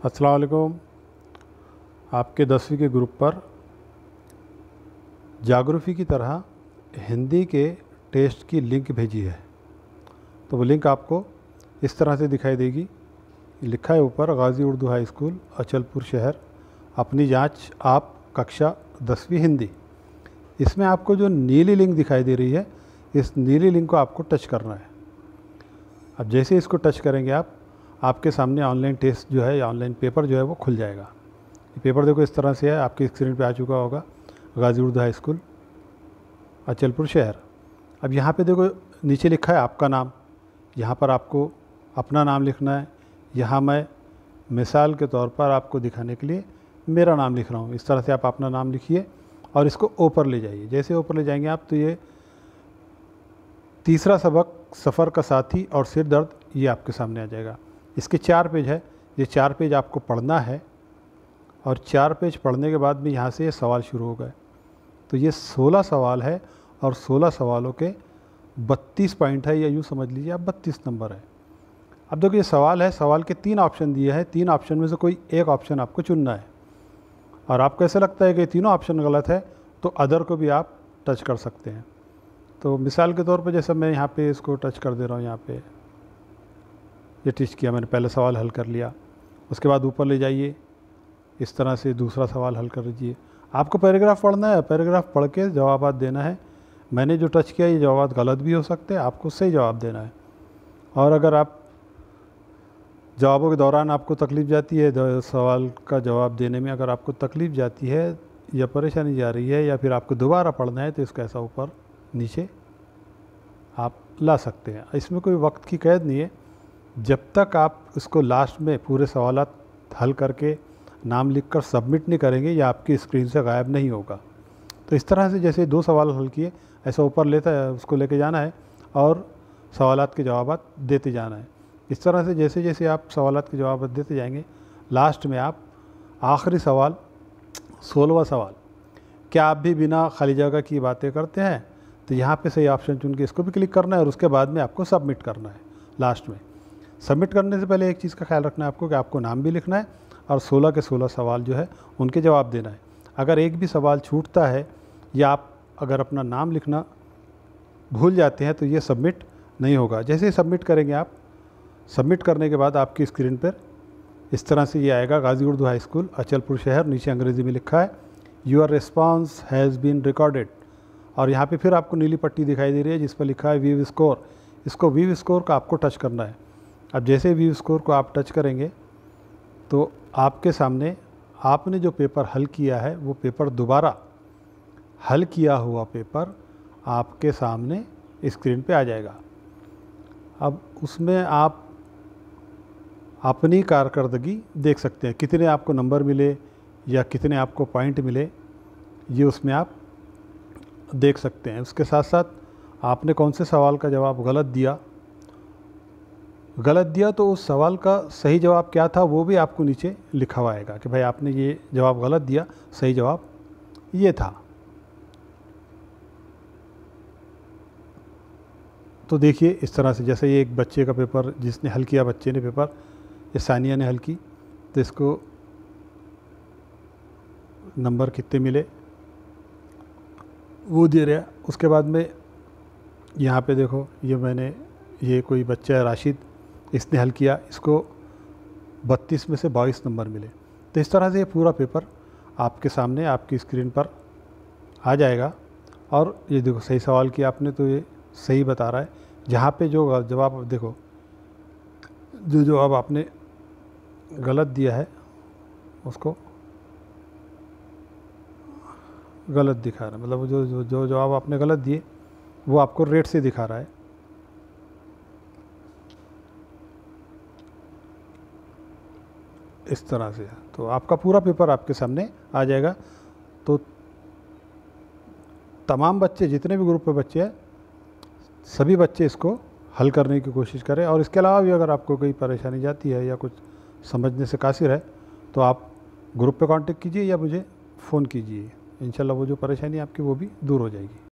अस्सलाम वालेकुम। आपके 10वीं के ग्रुप पर जाग्राफ़ी की तरह हिंदी के टेस्ट की लिंक भेजी है। तो वो लिंक आपको इस तरह से दिखाई देगी। लिखा है ऊपर, गाज़ी उर्दू हाई स्कूल अचलपुर शहर, अपनी जांच आप कक्षा 10वीं हिंदी। इसमें आपको जो नीली लिंक दिखाई दे रही है, इस नीली लिंक को आपको टच करना है। अब जैसे इसको टच करेंगे आपके सामने ऑनलाइन टेस्ट जो है या ऑनलाइन पेपर जो है वो खुल जाएगा। ये पेपर देखो इस तरह से है, आपकी स्क्रीन पे आ चुका होगा, गाज़ी उर्दू हाई स्कूल अचलपुर शहर। अब यहाँ पे देखो नीचे लिखा है आपका नाम, यहाँ पर आपको अपना नाम लिखना है। यहाँ मैं मिसाल के तौर पर आपको दिखाने के लिए मेरा नाम लिख रहा हूँ। इस तरह से आप अपना नाम लिखिए और इसको ऊपर ले जाइए। जैसे ऊपर ले जाएंगे आप तो ये तीसरा सबक सफ़र का साथी और सिर दर्द ये आपके सामने आ जाएगा। इसके 4 पेज है, ये 4 पेज आपको पढ़ना है और 4 पेज पढ़ने के बाद में यहाँ से ये सवाल शुरू हो गए। तो ये 16 सवाल है और 16 सवालों के 32 पॉइंट है, या यूँ समझ लीजिए आप 32 नंबर है। अब देखो ये सवाल है, सवाल के 3 ऑप्शन दिए हैं, 3 ऑप्शन में से कोई एक ऑप्शन आपको चुनना है। और आपको ऐसा लगता है कि तीनों ऑप्शन गलत है तो अदर को भी आप टच कर सकते हैं। तो मिसाल के तौर पे जैसे मैं यहाँ पे इसको टच कर दे रहा हूँ, यहाँ पे ये टच किया मैंने, पहला सवाल हल कर लिया। उसके बाद ऊपर ले जाइए, इस तरह से दूसरा सवाल हल कर लीजिए। आपको पैराग्राफ पढ़ना है, पैराग्राफ पढ़ के जवाबात देना है। मैंने जो टच किया ये जवाब गलत भी हो सकते हैं, आपको सही जवाब देना है। और अगर आप जवाबों के दौरान आपको तकलीफ़ जाती है, सवाल का जवाब देने में अगर आपको तकलीफ़ जाती है या परेशानी जा रही है या फिर आपको दोबारा पढ़ना है, तो इसका ऐसा ऊपर नीचे आप ला सकते हैं। इसमें कोई वक्त की कैद नहीं है, जब तक आप इसको लास्ट में पूरे सवालात हल करके नाम लिखकर सबमिट नहीं करेंगे या आपकी स्क्रीन से गायब नहीं होगा। तो इस तरह से जैसे 2 सवाल हल किए, ऐसा ऊपर लेता है, उसको लेके जाना है और सवालात के जवाबात देते जाना है। इस तरह से जैसे जैसे आप सवालात के जवाब देते जाएंगे, लास्ट में आप आखिरी सवाल 16वां सवाल, क्या आप भी बिना खाली जगह की बातें करते हैं, तो यहाँ पे सही ऑप्शन चुन के इसको भी क्लिक करना है और उसके बाद में आपको सबमिट करना है। लास्ट में सबमिट करने से पहले एक चीज़ का ख्याल रखना है आपको कि आपको नाम भी लिखना है और 16 के 16 सवाल जो है उनके जवाब देना है। अगर एक भी सवाल छूटता है या आप अगर अपना नाम लिखना भूल जाते हैं तो ये सबमिट नहीं होगा। जैसे ही सबमिट करेंगे आप, सबमिट करने के बाद आपकी स्क्रीन पर इस तरह से ये आएगा, गाज़ी उर्दू हाई स्कूल अचलपुर शहर। नीचे अंग्रेज़ी में लिखा है your response has been recorded, और यहाँ पे फिर आपको नीली पट्टी दिखाई दे रही है जिस पर लिखा है व्यू स्कोर। इसको व्यू स्कोर का आपको टच करना है। अब जैसे व्यू स्कोर को आप टच करेंगे तो आपके सामने आपने जो पेपर हल किया है वो पेपर दोबारा हल किया हुआ पेपर आपके सामने स्क्रीन पे आ जाएगा। अब उसमें आप अपनी कारकर्दगी देख सकते हैं, कितने आपको नंबर मिले या कितने आपको पॉइंट मिले, ये उसमें आप देख सकते हैं। उसके साथ साथ आपने कौन से सवाल का जवाब गलत दिया तो उस सवाल का सही जवाब क्या था वो भी आपको नीचे लिखा हुआ आएगा कि भाई आपने ये जवाब गलत दिया, सही जवाब ये था। तो देखिए इस तरह से, जैसे ये एक बच्चे का पेपर जिसने हल किया, बच्चे ने पेपर, ये सानिया ने हल की, तो इसको नंबर कितने मिले वो दे रहा। उसके बाद में यहाँ पे देखो ये कोई बच्चा है राशिद, इसने हल किया, इसको 32 में से 22 नंबर मिले। तो इस तरह से ये पूरा पेपर आपके सामने आपकी स्क्रीन पर आ जाएगा। और ये देखो सही सवाल किया आपने तो ये सही बता रहा है। जहाँ पे जो जवाब देखो, जो जवाब आपने गलत दिया है उसको गलत दिखा रहा है, मतलब जो जवाब आपने गलत दिए वो आपको रेड से दिखा रहा है। इस तरह से तो आपका पूरा पेपर आपके सामने आ जाएगा। तो तमाम बच्चे, जितने भी ग्रुप में बच्चे हैं, सभी बच्चे इसको हल करने की कोशिश करें। और इसके अलावा भी अगर आपको कोई परेशानी जाती है या कुछ समझने से कासिर है तो आप ग्रुप पे कांटेक्ट कीजिए या मुझे फ़ोन कीजिए। इंशाल्लाह वो जो परेशानी आपकी वो भी दूर हो जाएगी।